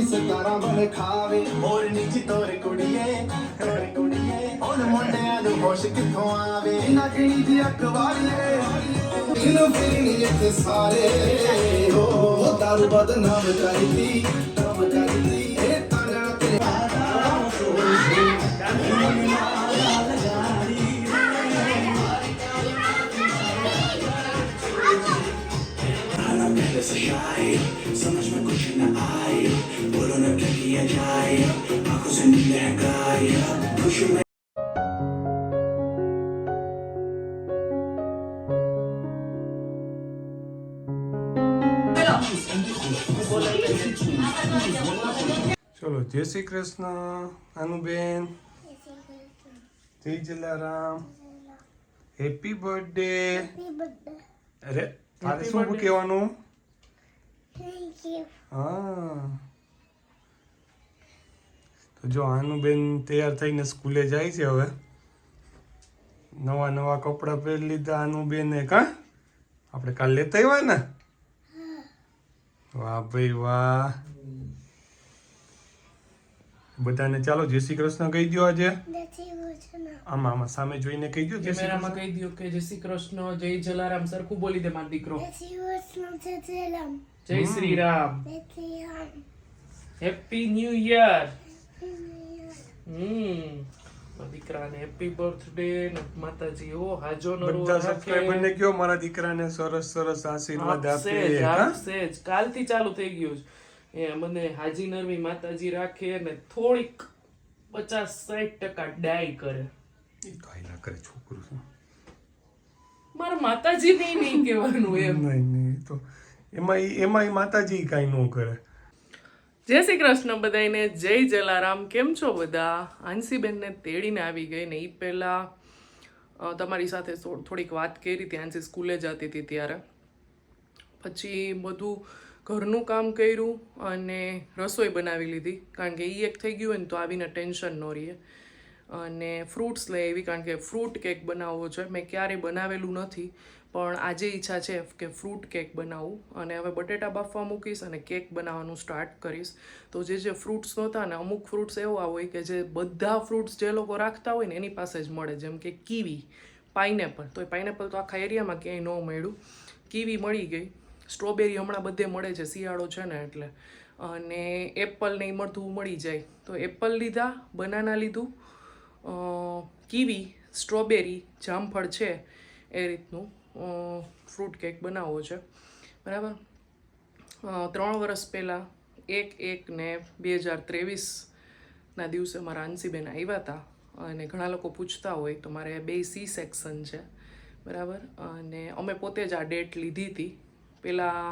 सतारा मन खावे और निजी तोरे कुड़िए और मुंडे आलू होश किथों आवे नगनी दी अखबारिए इनो फिरनी इत्थे सारे हो दारू बदनाम करती ए ताना तेरे समझ में कुछ न आए बोलो न क्या किया जाए आंखों से नीले हैं गायब खुशी में चलो जय श्री कृष्ण अनुबेन जय जलाराम हैप्पी बर्थडे अरे તારે શું કહેવાનું હા તો જો આનુબેન તૈયાર થઈને સ્કૂલે જાય છે હવે નવા કપડાં પહેરી લીધા આનુબેને કા આપણે કાલ લેતા આવ્યા ને વાહ ભાઈ વાહ બધાને ચાલો જય શ્રી કૃષ્ણ કહી દો આજે આમાં સામે જોઈને કહી દો જય શ્રી કૃષ્ણ કહી દો કે જય શ્રી કૃષ્ણ જય જલારામ સરખું બોલી દે મારો દીકરો જય Shri Ram happy new year દીકરાને હેપી બર્થડે ને માતાજી ઓ હાજો નો બધા સબસ્ક્રાઇબર ને કયો મારા દીકરાને સરસ આશીર્વાદ આપે કાલથી ચાલુ થઈ ગયું છે એ મને હાજી નરવી માતાજી રાખે ને થોડીક 50-60% ડાય કરે કાઈ ના કરે છોકરું છે મારા માતાજી નહીં કહેવાનું એમ નહીં તો એમાં માતાજી કાઈ ન કરે જય શ્રી કૃષ્ણ બધાને જય જલારામ કેમ છો બધા આંસીબેનને તેડીને આવી ગઈ ને એ પહેલા તમારી સાથે થોડીક વાત કરી હતી આંસી સ્કૂલે જતી હતી ત્યારે પછી બધું ઘરનું કામ કર્યું અને રસોઈ બનાવી લીધી કારણ કે એ એક થઈ ગયું હોય ને તો આવીને ટેન્શન ન રહીએ અને ફ્રૂટ્સ લઈ આવી કારણ કે ફ્રૂટ કેક બનાવવો છે મેં ક્યારેય બનાવેલું નથી પણ આજે ઈચ્છા છે કે ફ્રૂટ કેક બનાવું અને હવે બટેટા બાફવા મૂકીશ અને કેક બનાવવાનું સ્ટાર્ટ કરીશ તો જે ફ્રૂટ્સ નહોતા ને અમુક ફ્રૂટ્સ એવા હોય કે જે બધા ફ્રૂટ્સ જે લોકો રાખતા હોય ને એની પાસે જ મળે જેમ કે કીવી પાઇનેપલ તો એ પાઇનેપલ તો આખા એરિયામાં ક્યાંય ન મળ્યું કીવી મળી ગઈ સ્ટ્રોબેરી હમણાં બધે મળે છે શિયાળો છે ને એટલે અને એપલ ને મળતું મળી જાય તો એપલ લીધા બનાના લીધું કીવી સ્ટ્રોબેરી જામફળ છે એ રીતનું ફ્રૂટ કેક બનાવવો છે બરાબર 3 વર્ષ પહેલાં 1/1 ને 2023ના દિવસે મારા આંસીબેન આવ્યા હતા અને ઘણા લોકો પૂછતા હોય તો મારે 2 C સેક્શન છે બરાબર અને અમે પોતે જ આ ડેટ લીધી હતી પહેલાં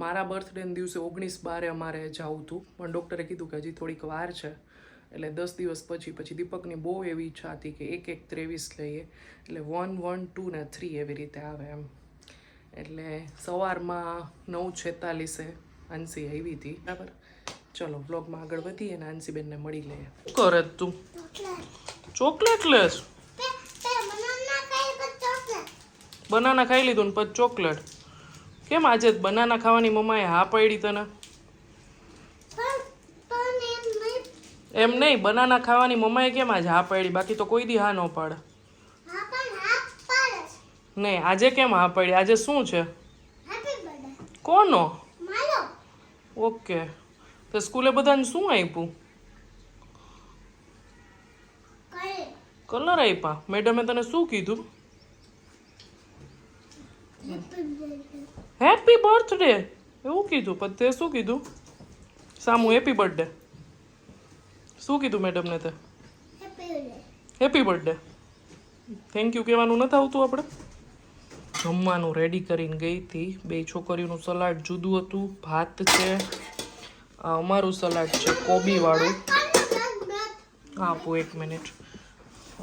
મારા બર્થડેના દિવસે 19/12 અમારે જવું હતું પણ ડૉક્ટરે કીધું કે હજી થોડીક વાર છે એટલે 10 દિવસ પછી દીપકની બહુ એવી ઈચ્છા હતી કે 1/1/23 લઈએ એટલે 1, 1, 2 ને 3 એવી રીતે આવે એમ એટલે સવારમાં 9:46 આંસી આવી હતી બરાબર ચલો વ્લોગમાં આગળ વધીએ અને આંસીબેનને મળી લઈએ શું કરે તું ચોકલેટ લેસ બનાના ખાઈ લીધું ને પછી ચોકલેટ કેમ આજે બનાના ખાવાની મમ્માએ હા પાડી તને એમ નહીં બનાના ખાવાની મમ્માએ કેમ આજે હા પાડી બાકી તો કોઈ દી હા ન પાડે નહીં આજે કેમ હા પાડી આજે શું છે કોનો ઓકે તો સ્કૂલે બધાને શું આપ્યું કલર આપ્યા મેડમે તને શું કીધું હેપી બર્થડે એવું કીધું પણ તે શું કીધું સામું હેપી બર્થડે શું કીધું મેડમને તે હેપી બર્થડે થેન્ક યુ કહેવાનું નથી આવતું આપણે જમવાનું રેડી કરીને ગઈ હતી 2 છોકરીઓનું સલાડ જુદું હતું ભાત છે અમારું સલાડ છે કોબીવાળું આપું 1 મિનિટ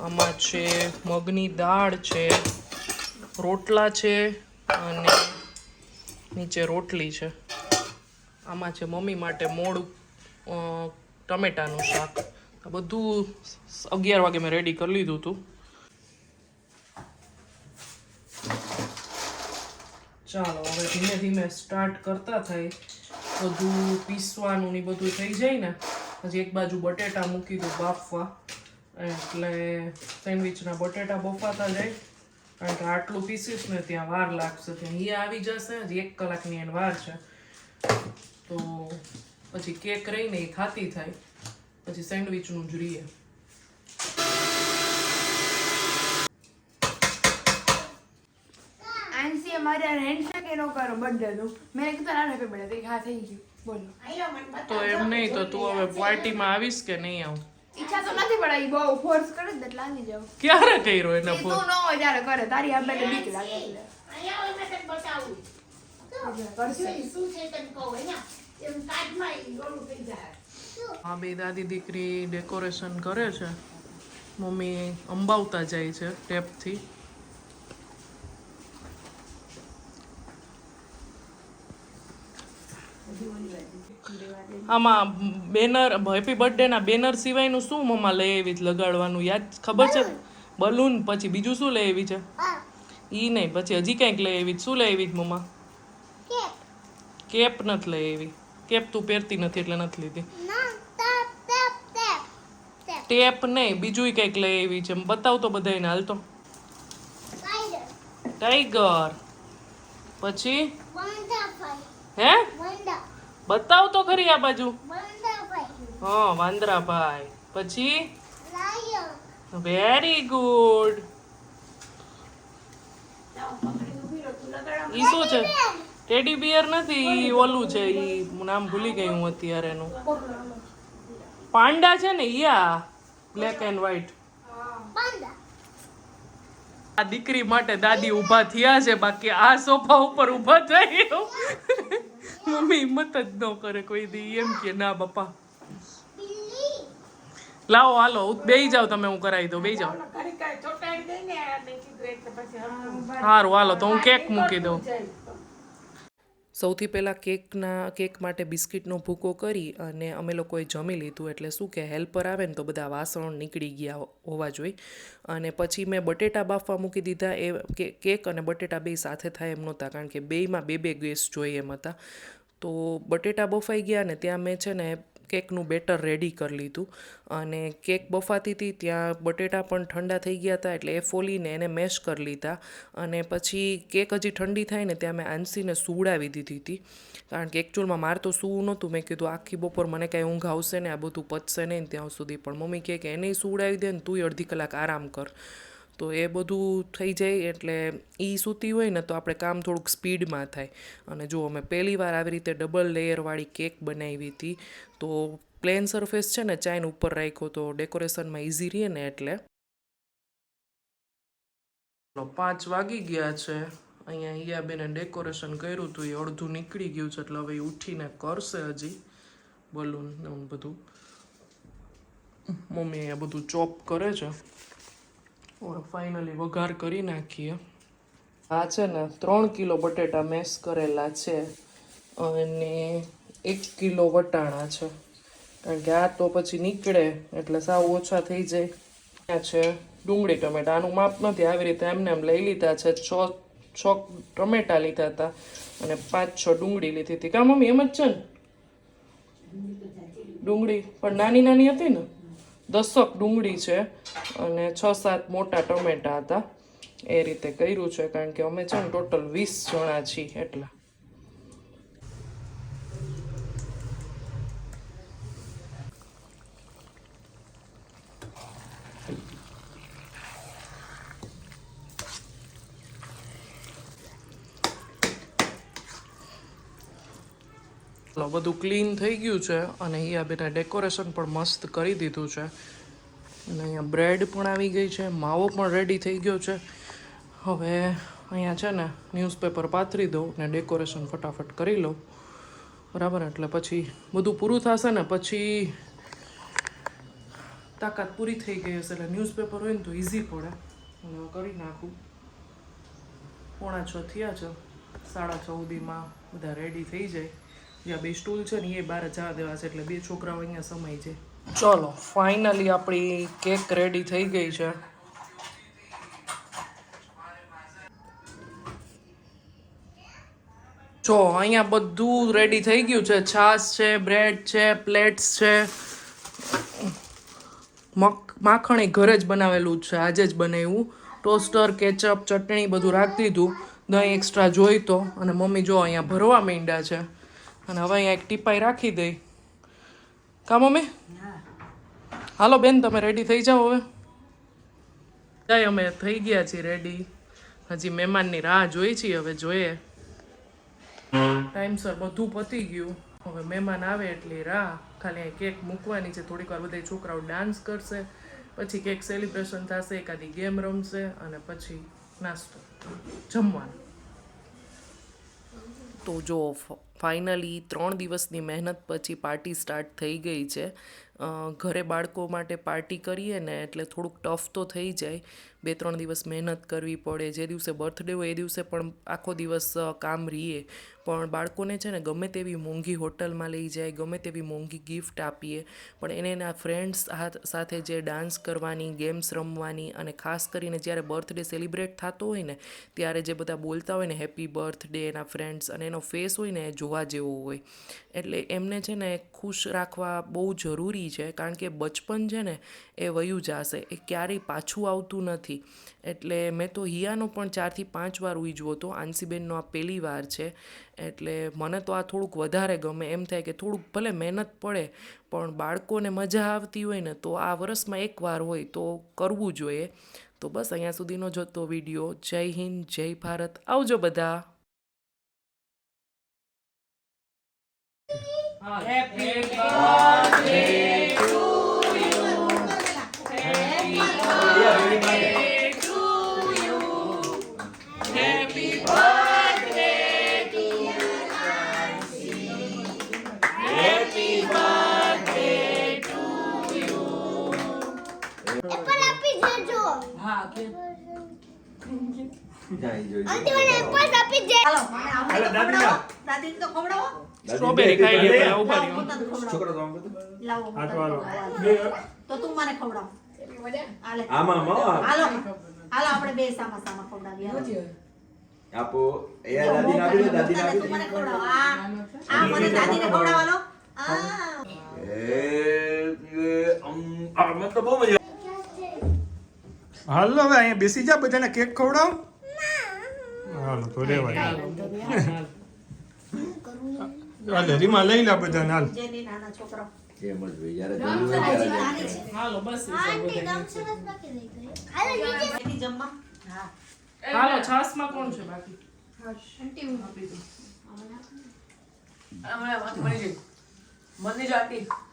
આમાં છે મગની દાળ છે રોટલા છે અને નીચે રોટલી છે આમાં છે મમ્મી માટે મોળું ટમેટાનું શાક આ બધું 11 વાગે મેં રેડી કરી લીધું હતું ચાલો હવે ધીમે ધીમે સ્ટાર્ટ કરતા થાય બધું પીસવાનું ને બધું થઈ જાય ને પછી એક બાજુ બટેટા મૂકી દો બાફવા, એટલે સેન્ડવિચના બટેટા બફાતા જાય. કારણ કે આટલું પીસીસ ને ત્યાં વાર લાગશે, ત્યાં અહીંયા આવી જશે, હજી 1 કલાકની એને વાર છે. તો પછી કેક રહીને એ ખાતી થાય, પછી સેન્ડવિચનું જ રહીએ. આંસી અમારે હેન્ડશેક એ નો કરો બર્થડે નું. મેં કીધું ના હેપી બર્થડે હા થઈ ગયું. બોલો તો એમ નહીં તો તું હવે પાર્ટીમાં આવીશ કે નહીં આવું? ઈચ્છા તો નથી પણ ઈ બહુ ફોર્સ કરે ને એટલે આવી જાવ. ક્યારે કર્યો એને તું ફોન? ન હોય ત્યારે કરે, તારી આ બેટે બીક લાગે એટલે હા, બે દાદી દીકરી ડેકોરેશન કરે છે. મમ્મી અંબાવતા જાય છે ટેપથી. આમાં બેનર, હેપી બર્થડે ના બેનર સિવાયનું શું મમ્મા લઈ આવી છે લગાડવાનું? યાદ ખબર છે? બલૂન, પછી બીજું શું લઈ આવી છે? ઈ નહીં, પછી હજી કંઈક લઈ આવી. શું લઈ આવી મમ્મા? કેપ નથી લઈ આવી. કેપ તું પહેરતી નથી એટલે નથી લીધી. ટેપ નહીં, બીજું કંઈક લઈ આવી છે. બતાવ તો બધાને. હાલ તો ટાઈગર, પછી હે બતાવ તો ખરી આ બાજુ. હા, વાંદરાભાઈ, પછી વેરી ગુડ. ઈ શું છે? ટેડી બિયર નથી, ઈ ઓલું છે. ઈ નામ ભૂલી ગઈ હું અત્યારે એનું. પાંડા છે ને, યા બ્લેક એન્ડ વ્હાઈટ. આ દીકરી માટે દાદી ઊભા થયા છે, બાકી આ સોફા ઉપર ઊભા થઈ મમ્મી હિંમત જ ન કરે કોઈ દી. એમ કે ના બાપા લાવો હાલો બેહી જાઓ તમે, હું કરાવી દઉં. બેહી જાઓ. સારું હાલો તો હું કેક મૂકી દઉં. સૌથી પહેલાં કેક માટે બિસ્કિટનો ભૂકો કરી અને અમે લોકોએ જમી લીધું. એટલે શું કે હેલ્પર આવે ને તો બધા વાસણ નીકળી ગયા હોવા જોઈએ. અને પછી મેં બટેટા બાફવા મૂકી દીધા. એ કેક અને બટેટા બે સાથે થાય એમ નહોતા, કારણ કે બેયમાં બે ગેસ જોઈએ એમ હતા. તો બટેટા બફાઈ ગયા ને ત્યાં મેં છે ને કેકનું બેટર રેડી કરી લીધું. અને કેક બફાતી હતી ત્યાં બટેટા પણ ઠંડા થઈ ગયા હતા, એટલે એ ફોલીને એને મેશ કરી લીધા. અને પછી કેક હજી ઠંડી થાય ને ત્યાં મેં આંસીને સુવડાવી દીધી હતી, કારણ કે એકચ્યુઅલમાં મારે તો સૂવું નહોતું. મેં કીધું આખી બપોર મને કાંઈ ઊંઘ આવશે ને, આ બધું પચશે નહીં ત્યાં સુધી. પણ મમ્મી કહે કે એને સુવડાવી દે ને, તું અડધી કલાક આરામ કર. તો એ બધું થઈ જાય એટલે એ સૂતી હોય ને તો આપણે કામ થોડુંક સ્પીડમાં થાય. અને જો અમે પહેલી વાર આવી રીતે ડબલ લેયરવાળી કેક બનાવી હતી. તો પ્લેન સરફેસ છે ને ચાઇન ઉપર રાખ્યો તો ડેકોરેશનમાં ઇઝી રહે ને એટલે. 5 વાગી ગયા છે. અહીંયા હિયાબેને ડેકોરેશન કર્યું હતું, એ અડધું નીકળી ગયું છે, એટલે હવે એ ઉઠીને કરશે હજી બલૂન ને બધું. મમ્મી અહીંયા બધું ચોપ કરે છે. ફાઇનલી વઘાર કરી નાખીએ. આ છે ને 3 કિલો બટેટા મેશ કરેલા છે અને 1 કિલો વટાણા છે, કારણ કે આ તો પછી નીકળે એટલે સાવ ઓછા થઈ જાય. ત્યાં છે ડુંગળી ટમેટા, આનું માપ નથી, આવી રીતે એમને એમ લઈ લીધા છે. 6 ટમેટા લીધા હતા અને 5-6 ડુંગળી લીધી હતી. કા મમ્મી એમ જ છે ને? ડુંગળી પણ નાની નાની હતી ને. 10 ડુંગળી છે અને 6-7 મોટા ટમેટા હતા. એ રીતે કર્યું છે, કારણ કે અમે છે ને ટોટલ 20 જણા છીએ એટલે. બધું ક્લીન થઈ ગયું છે અને અહીંયા બેટા ડેકોરેશન પણ મસ્ત કરી દીધું છે. અને અહીંયા બ્રેડ પણ આવી ગઈ છે, માવો પણ રેડી થઈ ગયો છે. હવે અહીંયા છે ને ન્યૂઝપેપર પાથરી દઉં ને ડેકોરેશન ફટાફટ કરી લઉં, બરાબર. એટલે પછી બધું પૂરું થશે ને પછી તાકાત પૂરી થઈ ગઈ હશે એટલે ન્યૂઝપેપર હોય ને તો ઇઝી પડે. અને કરી નાખું. 6:45 થયા છે, 6:30 બધા રેડી થઈ જાય. જ્યાં 2 સ્ટૂલ છે ને એ બહાર જવા દેવા છે, એટલે 2 છોકરાઓ અહીંયા સમાઈ છે. ચલો ફાઇનલી આપણી કેક રેડી થઈ ગઈ છે. જો અહીંયા બધું રેડી થઈ ગયું છે. છાશ છે, બ્રેડ છે, પ્લેટ્સ છે, માખણ એ ઘરે જ બનાવેલું છે, આજે જ બનાવ્યું. ટોસ્ટર, કેચઅપ, ચટણી બધું રાખી દીધું. દહીં એક્સ્ટ્રા જોઈ તો. અને મમ્મી જો અહીંયા ભરવા માંડ્યા છે. અને હવે અહીંયા એક ટીપાઈ રાખી દઈ. કા મમ્મી? હાલો બેન, તમે રેડી થઈ જાઓ હવે. જાય અમે થઈ ગયા છીએ રેડી. હજી મહેમાનની રાહ જોઈ છીએ, હવે જોઈએ. ટાઈમસર બધું પતી ગયું. હવે મહેમાન આવે એટલી રાહ. ખાલી અહીં કેક મૂકવાની છે. થોડીક વાર બધા છોકરાઓ ડાન્સ કરશે, પછી કેક સેલિબ્રેશન થશે, એકાદી ગેમ રમશે અને પછી નાસ્તો, જમવાનું. તો જો ફાઇનલી 3 દિવસની મહેનત પછી પાર્ટી સ્ટાર્ટ થઈ ગઈ છે. ઘરે બાળકો માટે પાર્ટી કરીએ ને એટલે થોડુંક ટફ તો થઈ જાય. 2-3 દિવસ મહેનત કરવી પડે. જે દિવસે બર્થડે હોય એ દિવસે પણ આખો દિવસ કામ રહીએ. પણ બાળકોને છે ને ગમે તેવી મોંઘી હોટલમાં લઈ જાય, ગમે તેવી મોંઘી ગિફ્ટ આપીએ, પણ એને એના ફ્રેન્ડ્સ સાથે જે ડાન્સ કરવાની, ગેમ્સ રમવાની, અને ખાસ કરીને જ્યારે બર્થડે સેલિબ્રેટ થતો હોય ને ત્યારે જે બધા બોલતા હોય ને હેપી બર્થડે એના ફ્રેન્ડ્સ, અને એનો ફેસ હોય ને એ જોવા જેવો હોય. એટલે એમને છે ને ખુશ રાખવા બહુ જરૂરી છે, કારણ કે બચપન છે ને એ વયું જશે, એ ક્યારેય પાછું આવતું નથી. એટલે મેં તો હિયાનો પણ 4 થી 5 વાર ઉજવો હતો. આંસીબેનનો આ પહેલી વાર છે. એટલે મને તો આ થોડુંક વધારે ગમે. એમ થાય કે થોડુંક ભલે મહેનત પડે પણ બાળકોને મજા આવતી હોય ને તો આ વર્ષમાં એકવાર હોય તો કરવું જોઈએ. તો બસ અહીંયા સુધીનો જોતો વિડીયો. જય હિન્દ, જય ભારત. આવજો બધા. સ્ટ્રોબેરી ખાઈ લે પેલા ઉભા રહ્યો. તો તું મને ખવડાવ. હાલો આપણે બે સામા સામા ખવડાવીએ. આપો એ દાદી ના આપી દે, દાદી ના આપી તું મને ખવડાવ. આ મને દાદીને ખવડાવવાનો. મને તો બહુ મજા. હાલો હવે અહીંયા બેસી જા, બધાને કેક ખવડાવ. હાલો તો રેવાય. હાલે રીમા લઈ લા બધાને. હાલ જેની નાના છોકરા એમ જ હોય યાર, જરૂર હોય ત્યારે હાલો બસ એની જમવા. હા હાલો છાસમાં કોણ છે બાકી?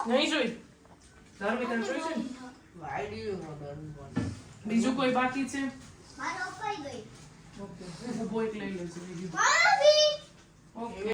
નહીં જોઈ ધાર્મિક જોઈ છે ને? બીજું કોઈ બાકી છે? ઓકે ઉભો એક લઈ લેજો. ઓકે